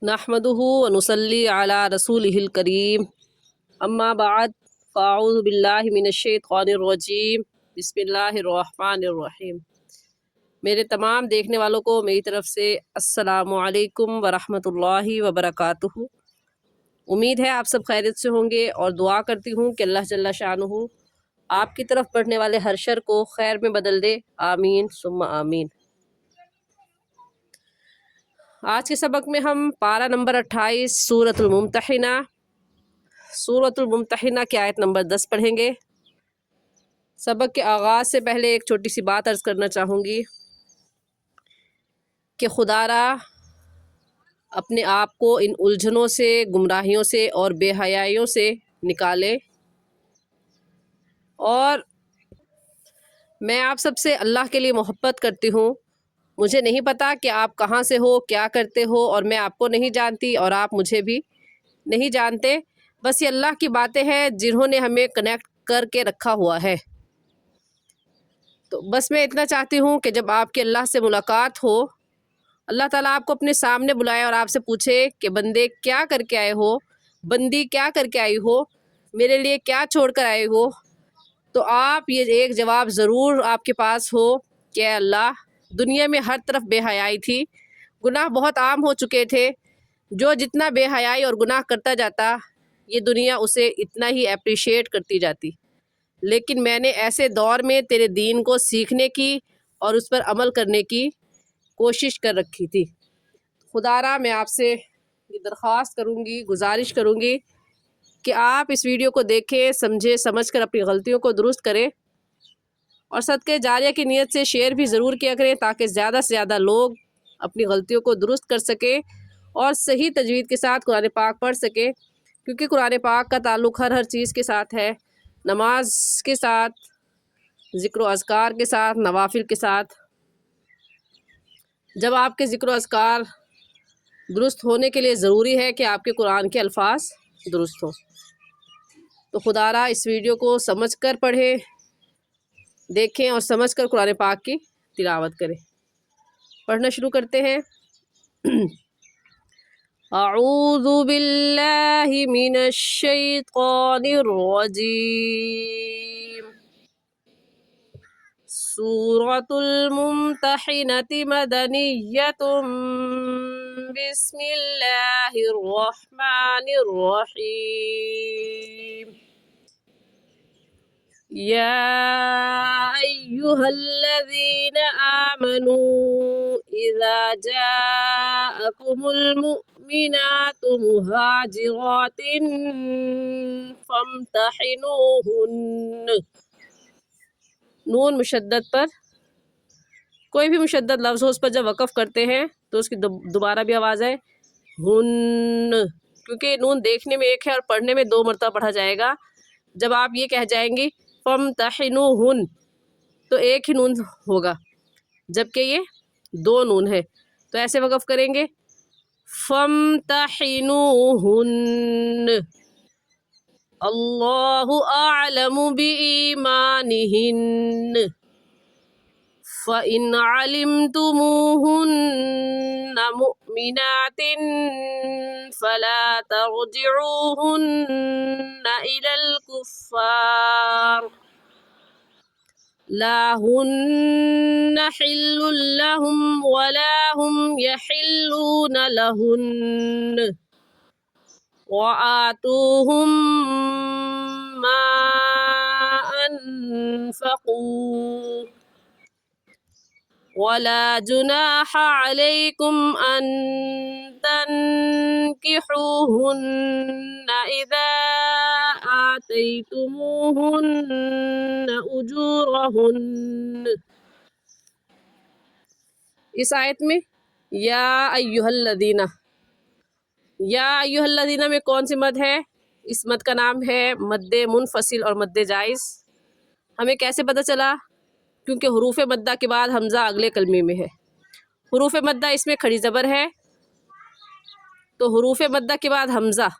नहमदुहु व नुसल्ली अला रसूलिहिल करीम अम्मा बाद फ़अऊज़ु बिल्लाहि मिनश्शैतानिर रजीम बिस्मिल्लाहिर्रहमानिर्रहीम। मेरे तमाम देखने वालों को मेरी तरफ से अस्सलामु अलैकुम व रहमतुल्लाहि व बरकातुहू। उम्मीद है आप सब खैरियत से होंगे और दुआ करती हूँ कि अल्लाह जल्ला शानुहु आपकी तरफ बढ़ने वाले हर शर को खैर में बदल दे। आमीन सुम्मा आमीन। आज के सबक में हम पारा नंबर 28 सूरतुल मुम्तहिना की आयत नंबर 10 पढ़ेंगे। सबक के आगाज़ से पहले एक छोटी सी बात अर्ज़ करना चाहूँगी कि खुदारा अपने आप को इन उलझनों से, गुमराहियों से और बेहयाइयों से निकाले। और मैं आप सबसे अल्लाह के लिए मोहब्बत करती हूँ। मुझे नहीं पता कि आप कहाँ से हो, क्या करते हो, और मैं आपको नहीं जानती और आप मुझे भी नहीं जानते। बस ये अल्लाह की बातें हैं जिन्होंने हमें कनेक्ट करके रखा हुआ है। तो बस मैं इतना चाहती हूँ कि जब आपकी अल्लाह से मुलाकात हो, अल्लाह ताला आपको अपने सामने बुलाए और आपसे पूछे कि बंदे क्या करके आए हो, बंदी क्या करके आई हो, मेरे लिए क्या छोड़ कर आए हो, तो आप ये एक जवाब ज़रूर आपके पास हो कि अल्लाह, दुनिया में हर तरफ बेहयाई थी, गुनाह बहुत आम हो चुके थे। जो जितना बेहयाई और गुनाह करता जाता, ये दुनिया उसे इतना ही अप्रिशिएट करती जाती। लेकिन मैंने ऐसे दौर में तेरे दीन को सीखने की और उस पर अमल करने की कोशिश कर रखी थी। खुदारा मैं आपसे ये दरख्वास्त करूँगी, गुजारिश करूँगी कि आप इस वीडियो को देखें, समझें, समझ कर अपनी गलतियों को दुरुस्त करें और सदक़े जारिया की नीयत से शेयर भी ज़रूर किया करें ताकि ज़्यादा से ज़्यादा लोग अपनी गलतियों को दुरुस्त कर सकें और सही तजवीद के साथ कुरान पाक पढ़ सकें। क्योंकि कुरान पाक का ताल्लुक़ हर चीज़ के साथ है, नमाज के साथ, ज़िक्र व अज़कार के साथ, नवाफिल के साथ। जब आपके ज़िक्र व अज़कार दुरुस्त होने के लिए ज़रूरी है कि आपके कुरान के अल्फाज दुरुस्त हों। तो खुदारा इस वीडियो को समझ कर पढ़ें, देखें और समझ कर कुरान पाक की तिलावत करें। पढ़ना शुरू करते हैं। अऊज़ु बिल्लाहि मिनश शैतानिर रजीम। सूरतुल मुम्तहिनति मदनिय्यतुम बिस्मिल्लाहिर रहमानिर रहीम। या अय्युहल्लज़ीना आमनू इज़ा जाअकुमुल मुमिनातु मुहाजिरातिन फम्तहिनूहुन्न। नून मुशद्दद पर कोई भी मुशद्दद लफ्ज़ हो, उस पर जब वक़फ़ करते हैं तो उसकी दोबारा भी आवाज़ है हुन्न, क्योंकि नून देखने में एक है और पढ़ने में 2 मरतबा पढ़ा जाएगा। जब आप ये कह जाएंगी फम्तहिनूहुन तो एक ही नून होगा, जबकि ये 2 नून है। तो ऐसे वक़फ़ करेंगे फम्तहिनूहुन अल्लाहु अअलमु बिईमानिहिन्न फ़इन अलिमतुमूहुन्न मुमिनातिन फ़ला तर्जिऊहुन्न इलल कुफ़्फ़ार ला हुन्न हिल्लुल लहुम वला हुम यहिल्लून लहुन्न व आतूहुम मा अनफ़क़ू वला जुनाह अलैकुम अन तन्किहूहुन्न इज़ा आतैतुमूहुन्न उजूरहुन्न। इस आयत में या अय्युहल्लज़ीना में कौन सी मद है? इस मद का नाम है मद्दे मुनफसिल और मद्दे जायज़। हमें कैसे पता चला? क्योंकि हुरूफ़ मद्दा के बाद हमज़ा अगले कलमे में है। हुरूफ़ मद्दा इसमें खड़ी ज़बर है, तो हुरूफ़ मद्दा के बाद हमज़ा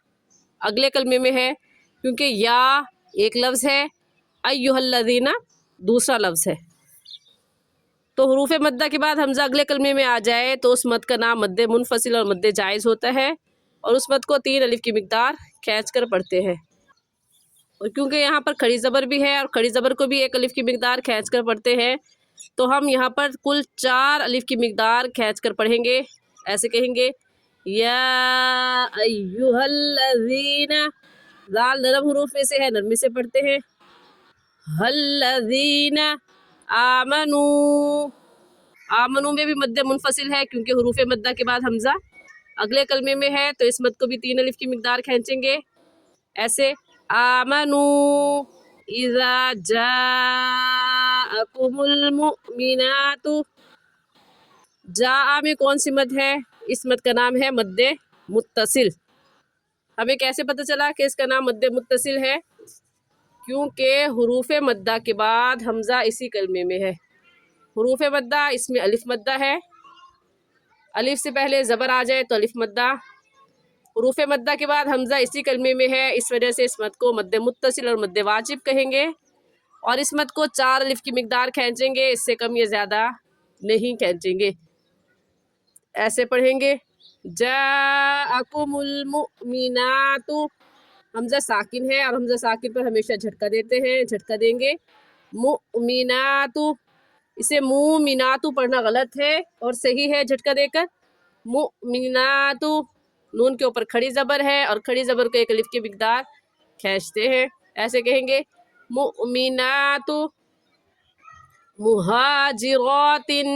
अगले कलमे में है। क्योंकि या एक लफ्ज़ है, अय्युहल्लज़ीना दूसरा लफ्ज़ है। तो हरूफ मद्दा के बाद हमज़ा अगले कलमे में आ जाए तो उस मद का नाम मद्दे मुनफसिल और मद्दे जायज़ होता है, और उस मद को 3 अलिफ की मिकदार खींच कर पढ़ते हैं। और क्योंकि यहाँ पर खड़ी ज़बर भी है और खड़ी ज़बर को भी 1 अलिफ की मिकदार खींच कर पढ़ते हैं, तो हम यहाँ पर कुल 4 अलिफ की मिकदार खींच कर पढ़ेंगे। ऐसे कहेंगे, या अय्युहल्लज़ीना, दाल नरम हरूफ में से है, नरमी से पढ़ते हैं। हल्लज़ीना आमनू, आमनू में भी मद्दे मुनफसिल है क्योंकि हरूफ मद्दा के बाद हमज़ा अगले कलमे में है, तो इस मद को भी 3 अलिफ की मिकदार खींचेंगे। ऐसे आमनू इज़ा जाअकुमुल मुमिनातु, जा में कौन सी मद है? इस मद का नाम है मद्दे मुत्तसिल। हमें कैसे पता चला कि इसका नाम मद्दे मुत्तसिल है? क्योंकि हरूफ मद्दा के बाद हमज़ा इसी कलमे में है। हरूफ मद्दा, इसमें अलिफ मद्दा है, अलिफ से पहले ज़बर आ जाए तो अलिफ मद्दा। हरूफ मद्दा के बाद हमज़ा इसी कलमे में है, इस वजह से इस मद को मद्दे मुत्तसिल और मद्दे वाजिब कहेंगे। और इस मद को 4 अलिफ की मिकदार खींचेंगे, इससे कम या ज़्यादा नहीं खींचेंगे। ऐसे पढ़ेंगे, जाअकुमुल मुमिनातु, हमज़ा साकिन है और हमज़ा साकिन पर हमेशा झटका देते हैं, झटका देंगे। मुमिनातु, इसे मुमिनातु पढ़ना गलत है और सही है झटका देकर मुमिनातु। नून के ऊपर खड़ी ज़बर है और खड़ी ज़बर को 1 अलिफ की मिकदार खींचते हैं। ऐसे कहेंगे, मुमिनातु मुहाजिरातिन,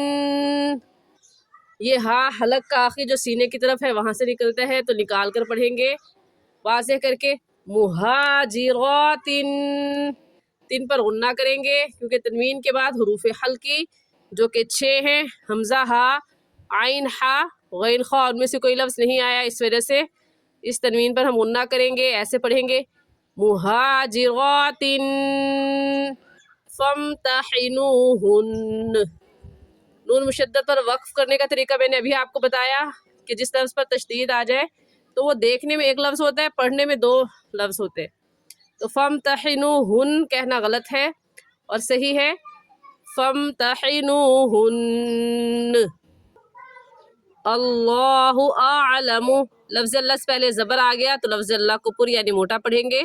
ये हा हलक का आखिर जो सीने की तरफ है वहाँ से निकलता है, तो निकाल कर पढ़ेंगे वाज़ेह करके। मुहाजिरातिन, तिन पर गुन्ना करेंगे क्योंकि तनवीन के बाद हरूफ हल्की जो कि 6 हैं, हमज़ा हा, आइन हा, गैन खा, उनमें से कोई लफ्ज़ नहीं आया, इस वजह से इस तनवीन पर हम गुन्ना करेंगे। ऐसे पढ़ेंगे, मुहाजिरातिन फम्तहिनूहुन्न। नून मुशद्दद पर वक्फ करने का तरीका मैंने अभी आपको बताया कि जिस लफ्ज़ पर तशदीद आ जाए तो वो देखने में 1 लफ्ज़ होता है, पढ़ने में 2 लफ्ज़ होते हैं। तो फम्तहिनूहुन्न कहना गलत है और सही है फम्तहिनूहुन्न। अल्लाहु आलमु, लफ्ज़ अल्लाह से पहले ज़बर आ गया तो लफ्ज़ अल्लाह को पुर यानी मोटा पढ़ेंगे,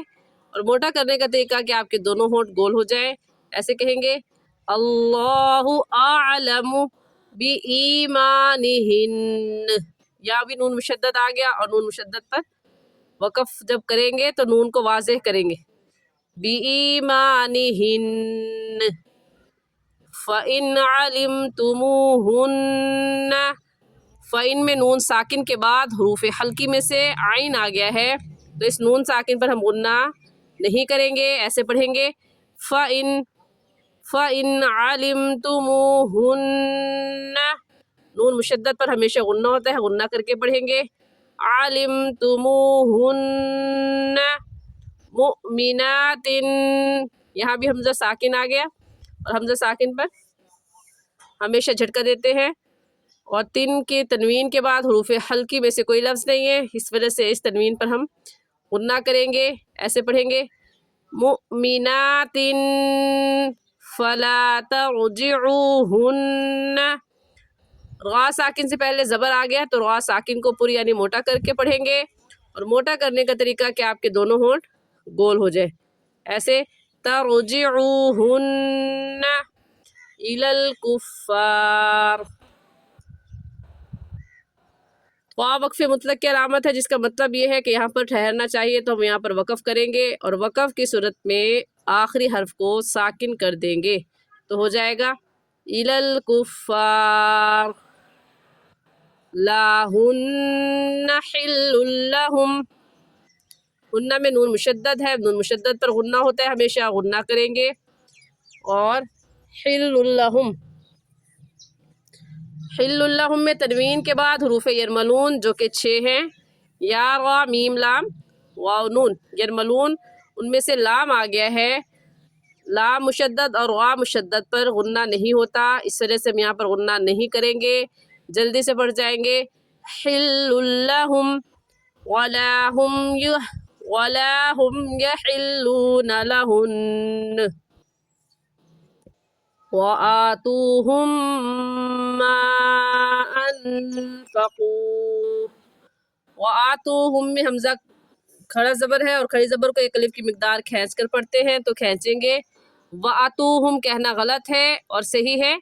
और मोटा करने का तरीका कि आपके दोनों होंठ गोल हो जाए। ऐसे कहेंगे, अल्लाहु आलमु बि ईमानिहिन्न, यहाँ भी नून मुशद्दद आ गया और नून मुशद्दद पर वक़फ़ जब करेंगे तो नून को वाज़ेह करेंगे। बि ईमानिहिन्न फ़इन अलिमतुमूहुन्न, फ़इन में नून साकिन के बाद हरूफ हल्की में से आइन आ गया है, तो इस नून साकिन पर हम गुन्ना नहीं करेंगे। ऐसे पढ़ेंगे, फ़इन अलिमतुमूहुन्न, नून मुशद्दद पर हमेशा गुन्ना होता है, गुन्ना करके पढ़ेंगे। अलिमतुमूहुन्न मुमिनातिन, यहाँ भी हमज़ा साकिन आ गया और हमज़ा साकिन पर हमेशा झटका देते हैं, और तिन के तनवीन के बाद हरूफ हल्की में से कोई लफ्ज़ नहीं है, इस वजह से इस तनवीन पर हम गुन्ना करेंगे। ऐसे पढ़ेंगे, मुमिनातिन फला तर्जिऊहुन्न, रा साकिन से पहले ज़बर आ गया तो रा साकिन को पूरी यानी मोटा करके पढ़ेंगे, और मोटा करने का तरीका कि आपके दोनों होंठ गोल हो जाए। ऐसे तर्जिऊहुन्न इलल कुफ़ार। वक़फ़ मुतलक़ की अलामत है, जिसका मतलब ये है कि यहाँ पर ठहरना चाहिए, तो हम यहाँ पर वक़फ़ करेंगे और वक़फ़ की सूरत में आखिरी हर्फ को साकिन कर देंगे, तो हो जाएगा इलल कुफ़ार लाहुन्ना हिल्लुल लहुम। हुन्ना में नून मुशद्दद है, नून मुशद्दद पर गुन्ना होता है, हमेशा गुन्ना करेंगे। और हिल्लुल लहुम, हिल्लुल लहुम में तनवीन के बाद हरूफ यरमलून जो कि 6 हैं, या रा मीम लाम वाव नून। यरमलून उनमें से लाम आ गया है, लाम मुशद्दद और वा मुशद्दद पर गुन्ना नहीं होता, इस वजह से हम यहाँ पर गुन्ना नहीं करेंगे, जल्दी से पढ़ जाएंगे। हिल्लुल लहुम वला हुम यहिल्लून लहुन्न। وآتوهم ما أنفقوا. وآتوهم میں حمزہ کھڑا زبر ہے اور کھڑی زبر کو ایک الف کی مقدار کھینچ کر پڑھتے ہیں تو کھینچیں گے. وآتوهم کہنا غلط ہے اور صحیح ہے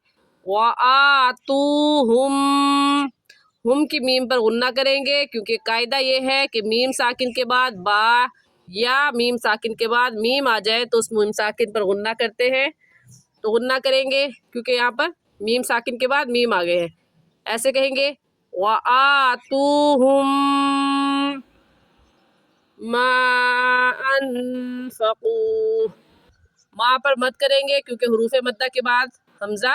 وآتوهم. ہم کی میم پر غنہ کریں گے کیونکہ قاعدہ یہ ہے کہ میم ساکن کے بعد با یا میم ساکن کے بعد میم آ جائے تو اس میم ساکن پر غنہ کرتے ہیں. تو غنہ کریں گے کیونکہ یہاں پر میم ساکن کے بعد میم آ گئے ہیں. ایسے کہیں گے وآتوهم ما انفقوا. ماں پر مد کریں گے کیونکہ حروف مدہ کے بعد حمزہ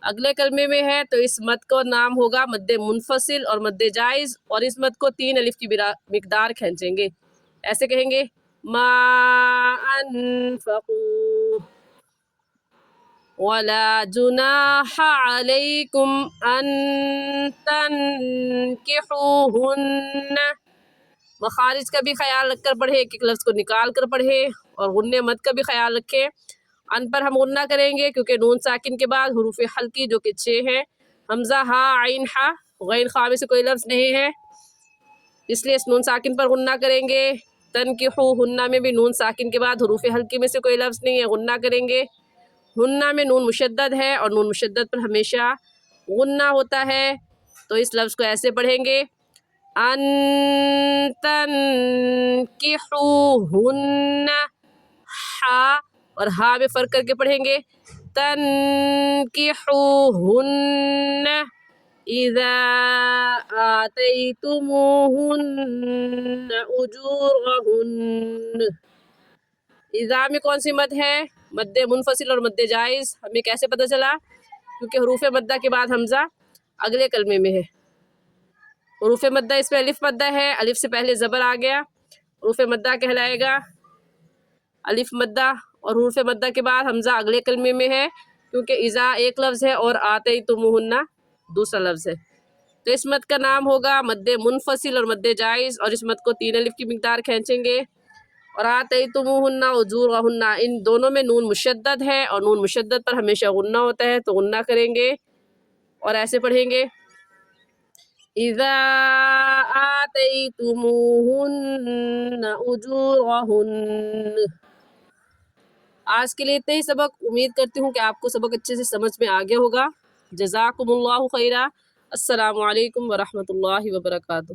اگلے کلمے میں ہے تو اس مد کو نام ہوگا مد منفصل اور مد جائز اور اس مد کو 3 الف کی مقدار کھینچیں گے. ایسے کہیں گے ما انفقوا. ولا جناح عليكم ان تنكحوهن. مخارج کا بھی خیال رکھ کر پڑھے، ایک ایک لفظ کو نکال کر پڑھے اور غنہ مد کا بھی خیال رکھے. ان پر ہم غنہ کریں گے کیونکہ نون ساکن کے بعد حروف حلقی جو کہ 6 ہیں حمزہ ہا عین ہا غین خا میں سے کوئی لفظ نہیں ہے اس لیے اس نون ساکن پر غنہ کریں گے. تنکحوہن میں بھی نون ساکن کے بعد حروف حلقی میں سے کوئی لفظ نہیں ہے غنہ کریں گے. غنہ میں نون مشدد ہے اور نون مشدد پر ہمیشہ غنہ ہوتا ہے تو اس لفظ کو ایسے پڑھیں گے ان تنکحوہن. ہا اور ہا میں فرق کر کے پڑھیں گے تنکحوہن اذا آتیتموہن اجورہن. اذا میں کون سی مد ہے؟ مد منفصل اور مد جائز. ہمیں کیسے پتہ چلا؟ کیونکہ حروف مدہ کے بعد حمزہ اگلے کلمے میں ہے. حروف مدہ اس میں الف مدہ ہے، الف سے پہلے زبر آ گیا حروف مدہ کہلائے گا الف مدہ. اور حروف مدہ کے بعد حمزہ اگلے کلمے میں ہے کیونکہ اذا ایک لفظ ہے اور آتیتموہن دوسرا لفظ ہے تو اس مد کا نام ہوگا مد منفصل اور مد جائز اور اس مد کو 3 الف کی مقدار کھینچیں گے. اور آتیتموہن اجورہن ان دونوں میں نون مشدد ہے اور نون مشدد پر ہمیشہ غنہ ہوتا ہے تو غنہ کریں گے اور ایسے پڑھیں گے اذا آتیتموہن اجورہن. آج کے لیے اتنے ہی سبق. امید کرتی ہوں کہ آپ کو سبق اچھے سے سمجھ میں آ گیا ہوگا. جزاکم اللہ خیرہ. السلام علیکم ورحمۃ اللہ وبرکاتہ.